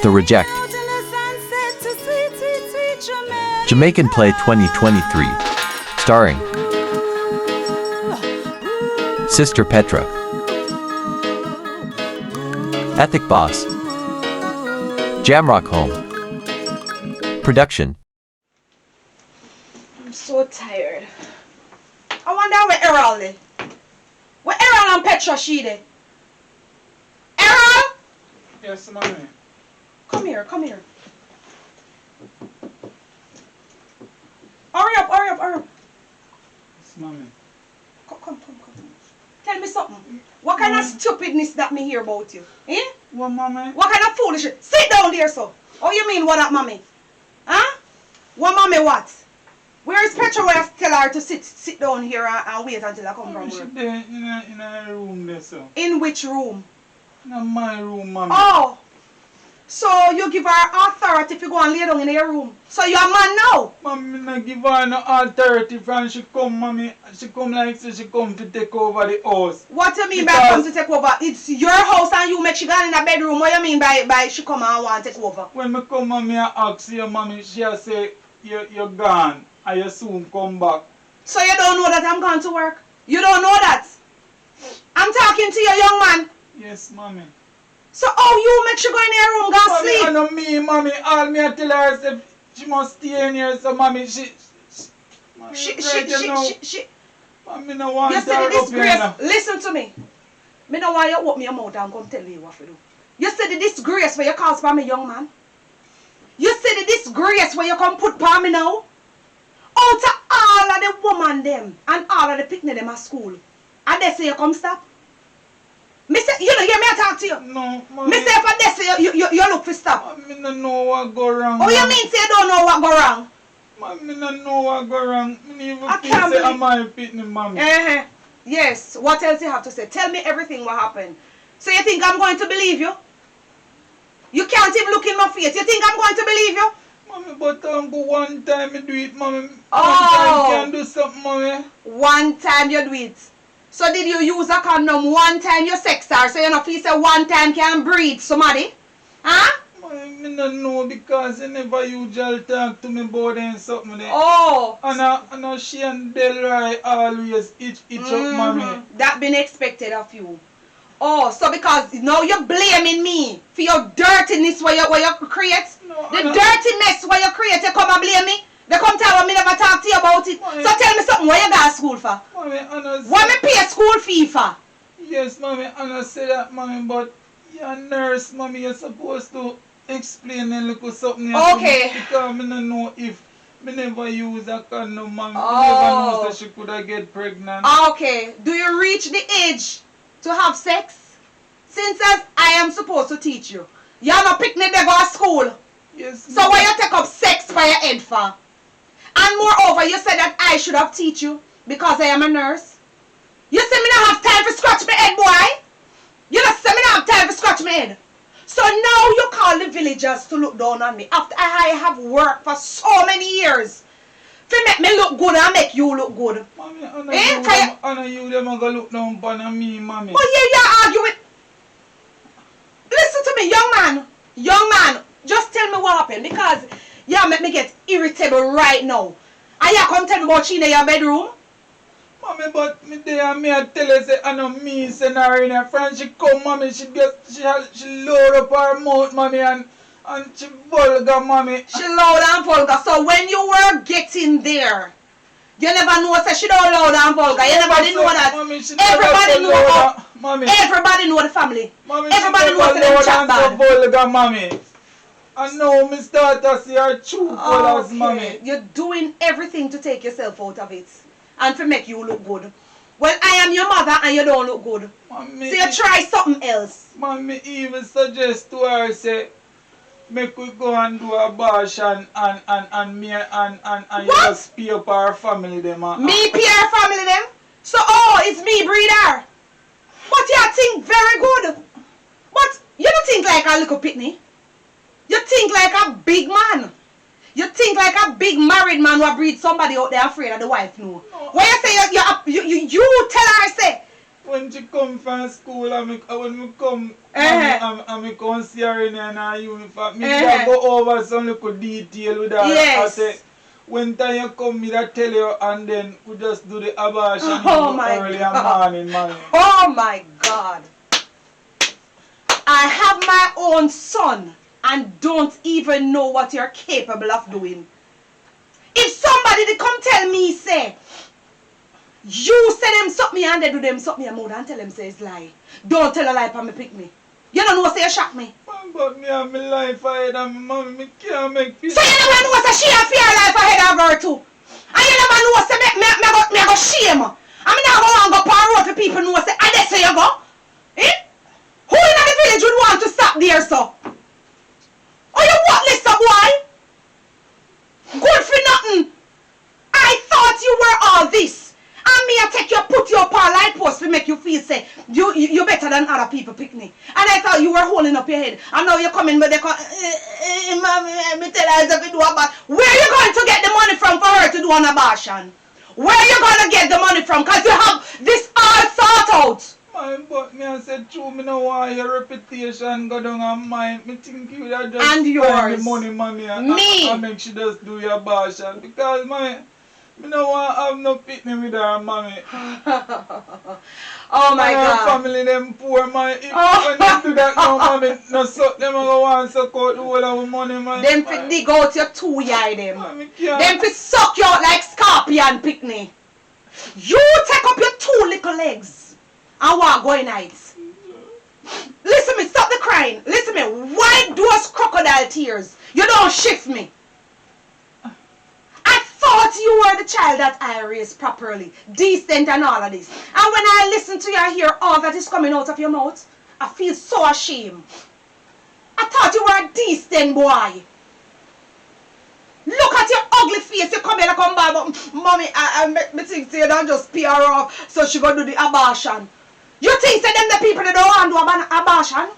The Reject Jamaican Play 2023, starring Sister Petra, Ethic Boss, Jamrock Home, Production. I'm so tired. I wonder where Errol is. Where Errol and Petra she there? Errol? Yes, mommy. Come here, come here. Hurry up, hurry up, hurry up. Yes, mommy. Come. Tell me something. What kind of stupidness that me hear about you? Eh? What, mommy? What kind of foolishness? Sit down there, so. Oh, you mean what up, mommy? Huh? What, mommy, what? Where is Petra where I tell her to sit down here and wait until I come from She's work? there in a room there, so. In which room? In my room, mommy. Oh. So you give her authority to go and lay down in your room. So you're a man now? Mommy, not give her no authority from she come, mommy. She come like so she come to take over the house. What you mean by come to take over? It's your house and you make she go in a bedroom. What you mean by she come and want to take over? When me come, mommy, I ask you, mommy, she a say you're gone and you soon come back. So you don't know that I'm going to work? You don't know that? I'm talking to you, young man. Yes, mommy. So how you make she go in your room, go Mommy, sleep? I know me, mommy. All me I tell her is she must stay in here, so mommy, she mommy no want You her see the up here disgrace. now. Listen to me. Me know why you open your mouth and come tell you what to do. You see the disgrace where you cause for me, young man. You see the disgrace where you come put for me now. Out of all of the woman them and all of the picnic them at school, and they say you come stop. Me say, you know, hear me talk to you. No, mommy. Me say if I say you look for stop. Mommy no know what go wrong. Oh, you mean say you don't know what go wrong? Mommy no know what go wrong. Me even I feel can't say believe- I'm my picnic, mommy. Yes. What else you have to say? Tell me everything what happened. So you think I'm going to believe you? You can't even look in my face. You think I'm going to believe you? Mommy, but go one time me do it, mommy. Oh. One time can do something, mommy. One time you do it. So did you use a condom one time you sex her? So you know if you say one time can breed somebody? Huh? Mommy, me no know because you never usually talk to me about them something there. Oh. And I she and Delroy always itch up, mommy. That been expected of you. Oh, so because now you're blaming me for your dirtiness where you create? No, The dirty mess where you create, you come and blame me? They come tell me never talk to you about it. Mommy. So tell me something, where you go to school for? Mommy, What me pay school fee for? yes, mommy, and I say that, mommy, but you're a nurse, mommy, you're supposed to explain and look at something here to Okay. me, because I don't know if me never use a condom, mommy. Oh. Me never know that she could have get pregnant. Okay, do you reach the age to have sex? Since as I am supposed to teach you. You're not picnic they go to school. Yes, So why you take up sex for your head for? And moreover, you said that I should have teach you because I am a nurse. You say me not have time to scratch my head, boy. You not say me not have time to scratch my head. So now you call the villagers to look down on me after I have worked for so many years. To make me look good and make you look good. Mommy, I know you them are going to look down upon me, mommy. Oh yeah, you're arguing. Listen to me, young man, just tell me what happened because you make me get irritable right now. And you come tell me about she in your bedroom? Mommy, but me there and me I tell her say I know me send her in her friend. She come, mommy, she load up her mouth, mommy, and she vulgar, mommy. She loud and vulgar. So when you were getting there, you never know that she don't loud and vulgar. You never didn't know that. Mommy, she Everybody know that. Mommy. Everybody know the family. Mommy, Everybody she knows never them loud chat and bad. so vulgar, mommy. I know me start to see her true colors, mommy. You're doing everything to take yourself out of it and to make you look good. Well, I am your mother and you don't look good. Mommy, So you try something else. Mommy even suggest to her say make we go and do a bash and me and you What? just pay up our family them. Me PR family them? So it's me breeder. But you think very good. But you don't think like a little pitney. You think like a big man. You think like a big married man who breed somebody out there afraid of the wife no. When you say you tell her say when she come from school and when me come and me come see her in her uniform, me just go over some little detail with her. Yes. I say, when time you come, me that tell you, and then we just do the abortion early and morning, man. Oh my God. I have my own son and don't even know what you're capable of doing. If somebody they come tell me, say, you say them suck me and they do them suck me, I'm more than tell them say it's lie. Don't tell a lie for me pick me. You don't know say you shock me. Man, but me have my life ahead of me, mommy, me can't make peace. So you never know say she have fear life ahead of her too. And you never know say me go shame. I mean I go and go par road for people know say I say you go. Eh? Who in the village would want to stop there, so? Oh, you what, Lisa boy? Good for nothing. I thought you were all this. And me I take you, put your power light post to make you feel say you're better than other people picnic. And I thought you were holding up your head. And now you're coming but they come, mommy, me tell her to do about. Where are you going to get the money from for her to do an abortion? Where are you going to get the money from? Because you have this all thought out. Man, but me I said true, me no want your reputation go down on mine. Me think you would just and spend yours. the money, mommy, and make she just do your abortion. Because, mommy, me no want have no picnic with her, mommy. Oh my God. Her family, them poor, man. When they do that now, mommy, no suck them and go and suck out the whole of the money, man. Them fi dig out your two eye, them. Mommy, Them fi suck you out like scorpion picnic. You take up your two little legs and walk going nights. Listen me, stop the crying. Listen me, why those crocodile tears? You don't shift me. I thought you were the child that I raised properly, decent and all of this. And when I listen to you and hear all that is coming out of your mouth, I feel so ashamed. I thought you were a decent boy. Look at your ugly face. You come here and come back, but mommy, I think you don't just pay her off so she go do the abortion. You think say them the people that don't want to do an abortion?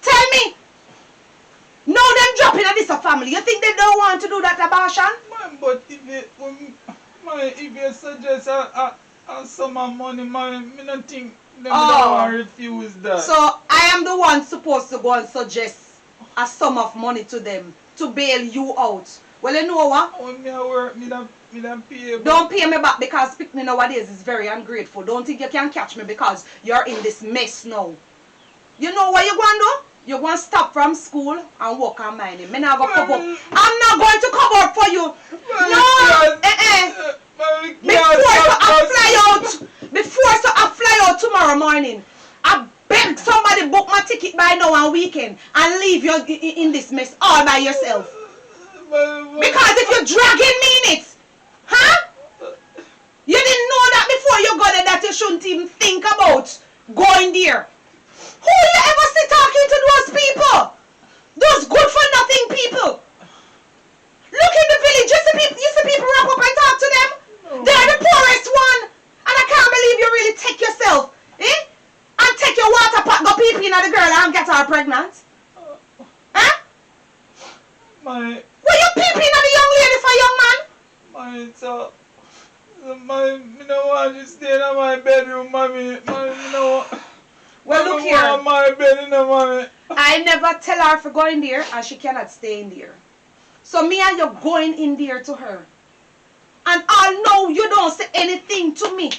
Tell me. No, them dropping at this family. You think they don't want to do that abortion? Man, but if you suggest a sum of money, man, I don't think them don't want to refuse that. So I am the one supposed to go and suggest a sum of money to them to bail you out. Well, you know what? When me work, me don't pay. Don't pay me back because picnic nowadays is very ungrateful. Don't think you can catch me because you're in this mess now. You know what you're going to do? You're going to stop from school and work on mine. I'm not going to cover up. I'm not going to cover up for you. No. Before I fly out tomorrow morning, I beg somebody book my ticket by now on weekend and leave you in this mess all by yourself. Because if you're dragging me in it, huh? You didn't know that before you got there that you shouldn't even think about going there. Who you ever see talking to those people? Those good for nothing people. Look in the village, you see people wrap up and talk to them? No. They're the poorest one. And I can't believe you really take yourself, and take your water pot, go pee-pee at the girl and get her pregnant. Huh? Were you peeping at the young lady for young man? Me no want to stay in my bedroom, mommy. Well, look here. My bed, mommy. I never tell her for going there and she cannot stay in there. So me and you going in there to her. And I know you don't say anything to me.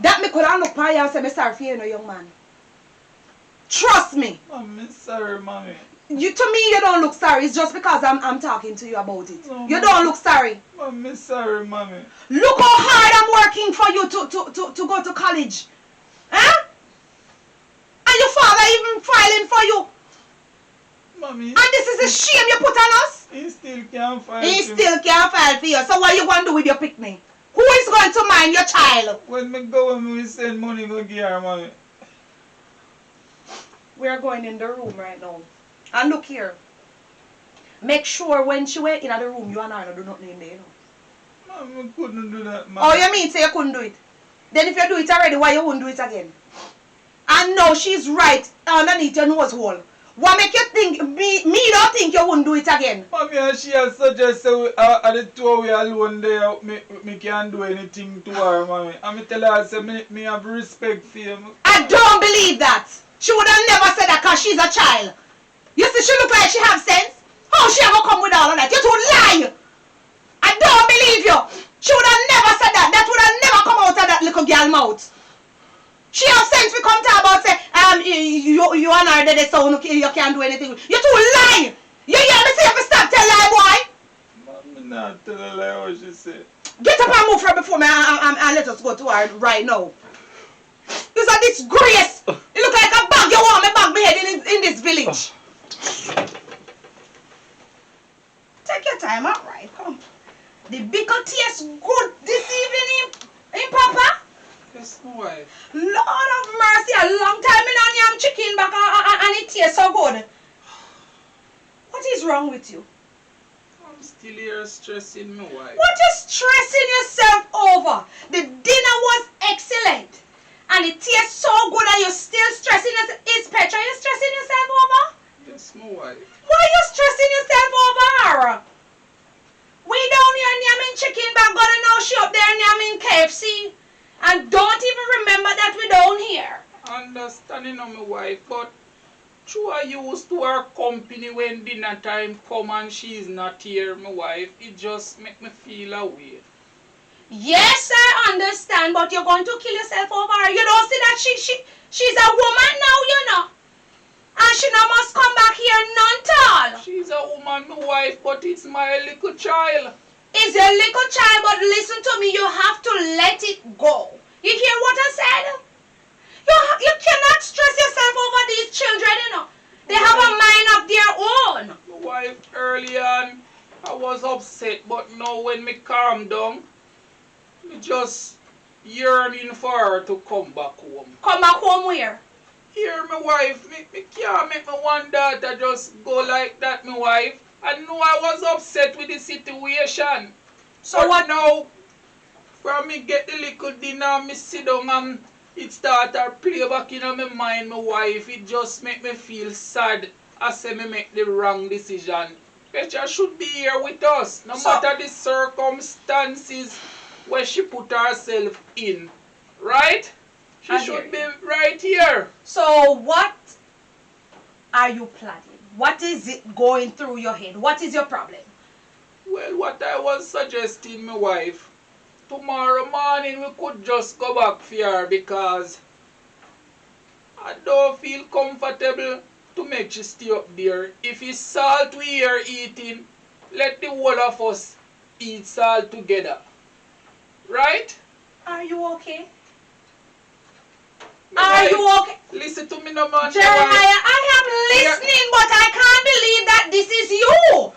That me could have looked at you and say, I'm sorry for you, young man. Trust me. I'm sorry, mommy. To me, you don't look sorry. It's just because I'm talking to you about it. No, you don't look sorry. I'm sorry, mommy. Look how hard I'm working for you to go to college. Huh? And your father even filing for you. Mommy. And this is a shame you put on us. He still can't file. He still can't file for you. So what you going to do with your picnic? Who is going to mind your child? When me go and we send money go give her, mommy. We're going in the room right now. And look here. Make sure when she went in the room, you and I do nothing in there, you know. Mom, I couldn't do that, man. Oh, you mean say you couldn't do it? Then if you do it already, why you wouldn't do it again? And now she's right underneath your nose hole. What make you think me don't think you wouldn't do it again? Mommy, and she has suggested at the two we alone there, me can't do anything to her, mommy. And me tell her, say, me have respect for you. I don't believe that. She would have never said that because she's a child. You see, she look like she have sense. How she ever come with all of that? You two lie. I don't believe you. She would have never said that. That would have never come out of that little girl mouth. She have sense we come talk about say, you and her dead so you can't do anything. You two lie. You hear me say if you stop tell lie, boy? Mommy not tell a lie what she said. Get up and move her before me and let us go to her right now. This is a disgrace. You look like a bag you want me bag me head in this village. Take your time, alright, come. The bickle tastes good this evening, in Papa? Yes, my wife. Lord of mercy, a long time in on yam chicken back and it tastes so good. What is wrong with you? I'm still here stressing my wife. What you stressing yourself over? The dinner was excellent. And it tastes so good and you're still stressing yourself. Is Petra you stressing yourself over? Yes, my wife. Why are you stressing yourself over her? We down here namming chicken back, gonna now she up there namming KFC. And don't even remember that we down here. Understanding of my wife, but true I used to her company when dinner time come and she's not here, my wife. It just make me feel away. Yes, I understand, but you're going to kill yourself over her. You don't see that she's a woman now, you know. And she now must come back here none tall. She's a woman, my wife, but it's my little child. It's your little child, but listen to me, you have to let it go. You hear what I said? You cannot stress yourself over these children, you know. They have a mind of their own. My wife, early on, I was upset, but now when me calm down, me just yearning for her to come back home. Come back home where? Here, my wife, me can't make my one daughter just go like that, my wife. I know I was upset with the situation. So but what now, from me get the little dinner, me sit down and it start to play back in my mind, my wife. It just make me feel sad. I say me make the wrong decision. Petra should be here with us, no matter the circumstances where she put herself in. Right? She should be right here. So what are you planning? What is it going through your head? What is your problem? Well, what I was suggesting, my wife, tomorrow morning we could just go back for her because I don't feel comfortable to make she stay up there. If it's salt we are eating, let the whole of us eat salt together. Right? Are you okay? My Are wife, you okay? listen to me no man. Jeremiah, I am listening, but I can't believe that this is you.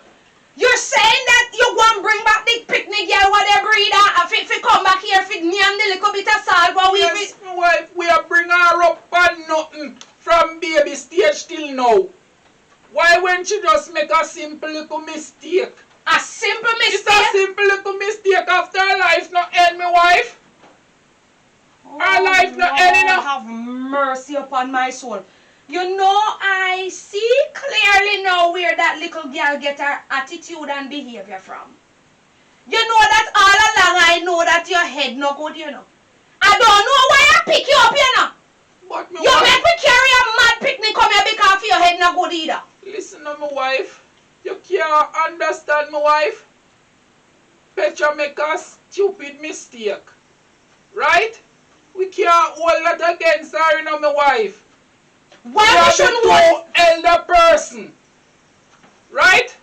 You're saying that you want to bring back the picnic girl, whatever it is, if you come back here, if you name the little bit of salt, what we... Yes, my wife, we are bring her up and nothing from baby stage till now. Why won't you just make a simple little mistake? A simple mistake? It's a simple little mistake after her life not end, my wife. Her life not end enough. Have mercy upon my soul. You know, I see clearly now where that little girl get her attitude and behavior from. You know that all along I know that your head no good, you know. I don't know why I pick you up, you know. But You make me carry a mad picnic come here because your head no good either. Listen to my wife. You can't understand my wife. Petra make a stupid mistake. Right? We can't hold that against her, you know, my wife. Why we shouldn't hold? Elder person. Right?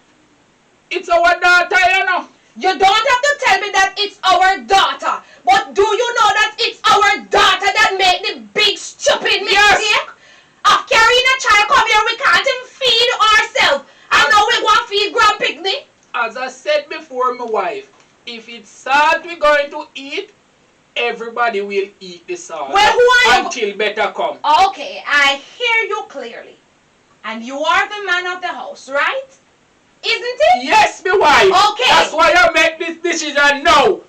It's our daughter, you know. You don't have to tell me that it's our daughter. But do you know that it's our daughter that made the big stupid mistake? Of carrying a child come here, we can't even feed ourselves. And now we want to feed Grand Picnic. As I said before, my wife, if it's salt we're going to eat, everybody will eat the salt. Well, who are you? Until better come. Okay, I hear you clearly. And you are the man of the house, right? Isn't it? Yes, my wife. Okay. That's why I make this decision now.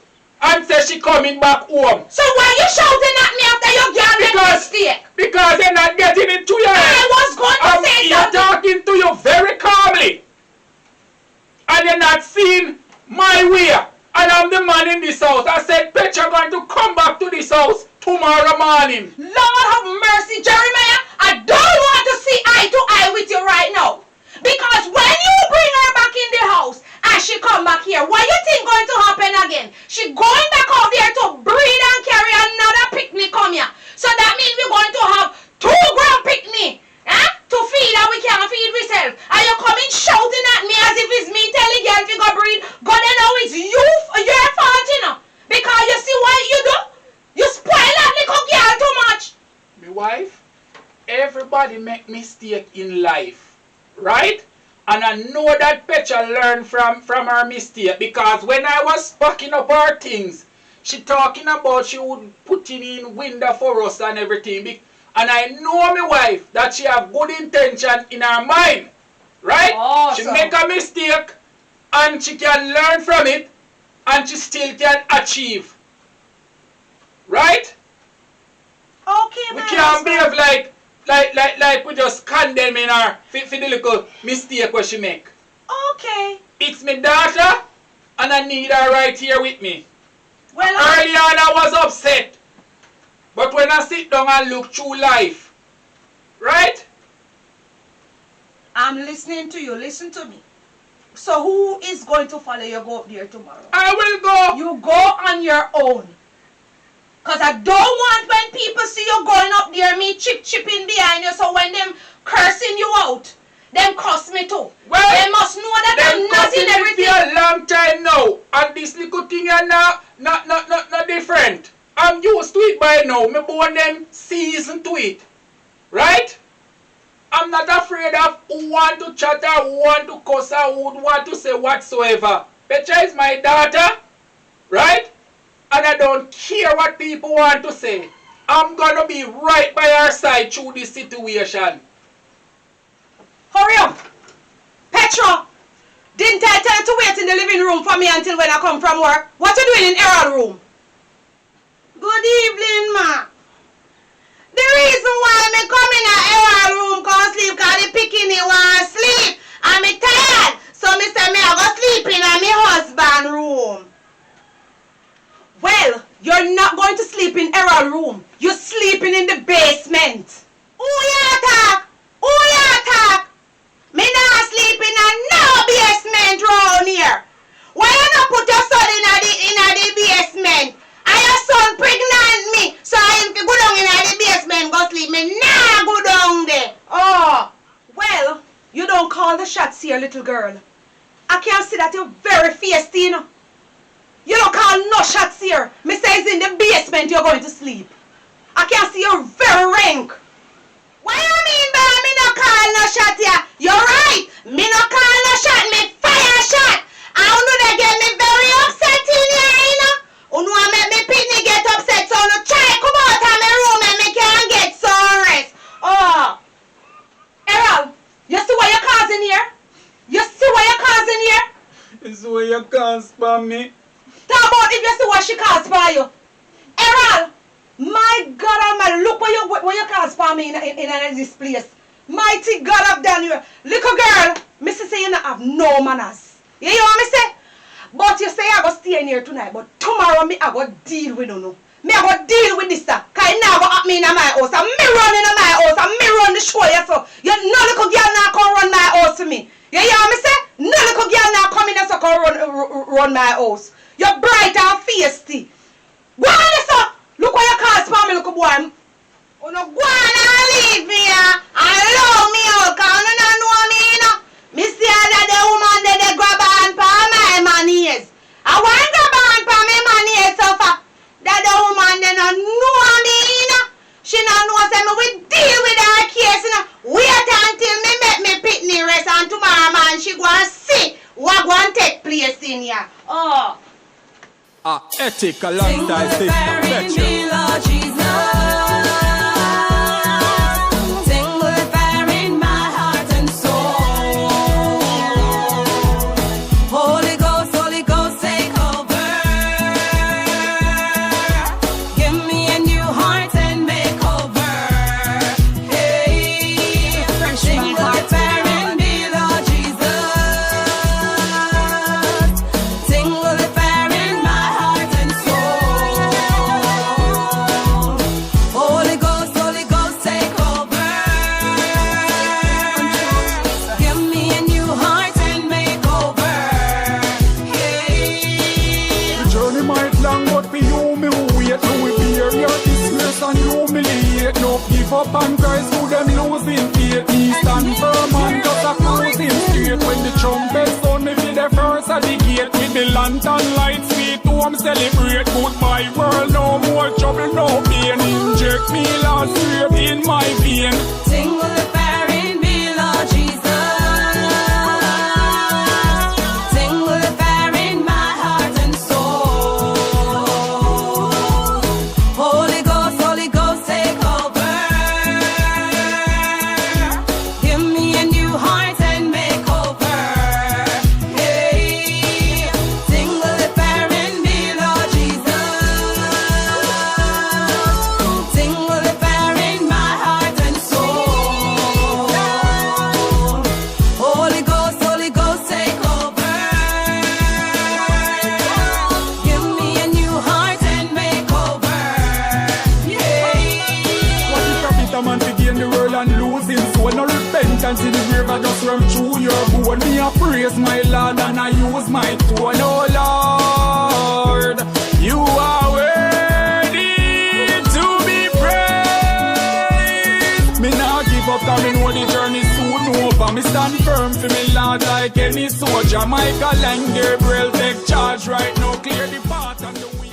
And say she coming back home. So why you shouting at me after say you can't make mistake. Because you're not getting into your head. I was going to say I'm something. talking to you very calmly. And you're not seeing my way. And I'm the man in this house. I said, Petra going to come back to this house tomorrow morning. Lord have mercy, Jeremiah. I don't want to see eye to eye with you right now. Because when you bring her back in the house and she come back here, what you think going to happen again? She going back out there to breed and carry another picnic come here. So that means we're going to have 2 grand picnic. To feed and we can't feed ourselves. And you coming shouting at me as if it's me telling girl if you go breed. God, I know it's your fault, you know. Because you see what you do? You spoil that little girl too much. My wife, everybody make mistake in life, right? And I know that Petra learned from her mistake, because when I was packing up her things, she talking about she would put in window for us and everything. And I know my wife that she have good intention in her mind, right? Awesome. She make a mistake and she can learn from it and she still can achieve, right? Okay, We my can't husband. behave like we just condemning her for the little mistake what she make. Okay. It's my daughter and I need her right here with me. Well, Early on I was upset. But when I sit down and look through life, right? I'm listening to you. Listen to me. So who is going to follow you go up there tomorrow? I will go. You go on your own. Because I don't want when people see you going up there, me chipping behind you. So when them cursing you out, them cuss me too. Well, they must know that I'm not in everything. for a long time now. And this little thing is not different. I'm used to it by now. Me born them seasoned to it. Right? I'm not afraid of who want to chatter, who want to cuss, or who would want to say whatsoever. Petra is my daughter. Right? And I don't care what people want to say. I'm gonna be right by her side through this situation. Hurry up. Petra, didn't I tell you to wait in the living room for me until when I come from work? What you doing in Errol room? Good evening, ma. The reason why me come in a Errol room cause sleep cause the bikini want sleep and me tired. So me say me I go sleep in my husband room. Well, you're not going to sleep in Errol room. You're sleeping in the basement. Who you attack? Who you attack? Me not sleep in a no basement round here. Why you not put your son in the basement? And your son pregnant me, so I can go down in the basement go sleep. Me nah go down there. Oh, well, you don't call the shots here, little girl. I can see that you're very feisty, you know. You don't call no shots here. Me say it's in the basement you're going to sleep. I can see you're very rank. What you mean by me no call no shot here? You're right. Me no call no shot, me fire shot. I don't know they get me very upset in here, you know. You know I make me picnic get upset, so no try come out of my room and me can't get some rest. Oh. Errol, you see what you're causing here? You see what you're causing here? It's where you can't spam me. Talk about if you see what she caused for you. Errol, my God Almighty, look what you caused for me in this place. Mighty God of Daniel. Little girl, Missy say you not have no manners. You hear what me say? But you say I go stay in here tonight, but tomorrow me I go deal with you. Me I go deal with this stuff. Cause it now go at me in my house. And me run in my house. And me run the show you so. You no little girl now come run my house to me. You hear what me say? No little girl now come in and so come run my house. You're bright and feisty. Go on this up. Look what you call for me, little boy. Oh no, go on and leave me here. And love me out. Cause you don't know me, you know. Me see that the woman they grab on for my man ears. I want to grab on for my man ears so far. That the woman they don't know me, you know. She don't know say me we deal with her case, you know. Wait until me make me pitney rest and tomorrow man she go and see what going to take place in here. Oh. Ethic alongside Sister Petra. Give me a new heart and trumpet sound, me feel the first at the gate with the lantern lights. Sweet home celebrate goodbye world, no more trouble, no pain. Inject me last straight in my vein. Sing with the barren be Lord Jesus. Sing with the barren my heart and soul. Holy Ghost, take over. Give me a new heart and make over. Hey, sing with the barren be Lord Jesus. Sing with the barren my heart and soul. Holy Ghost, take over. Give me a new heart and make over. Yeah. What is a bitter man to gain the world and lose his soul? No repentance in the grave, I just run through your bone. Me a praise my Lord and I use my tone. Oh Lord, you are worthy to be praised. Me nah give up, cause me know the journey soon over. Me stand firm for me Lord like any soldier. Michael and Gabriel take charge right now, clear the path and the way.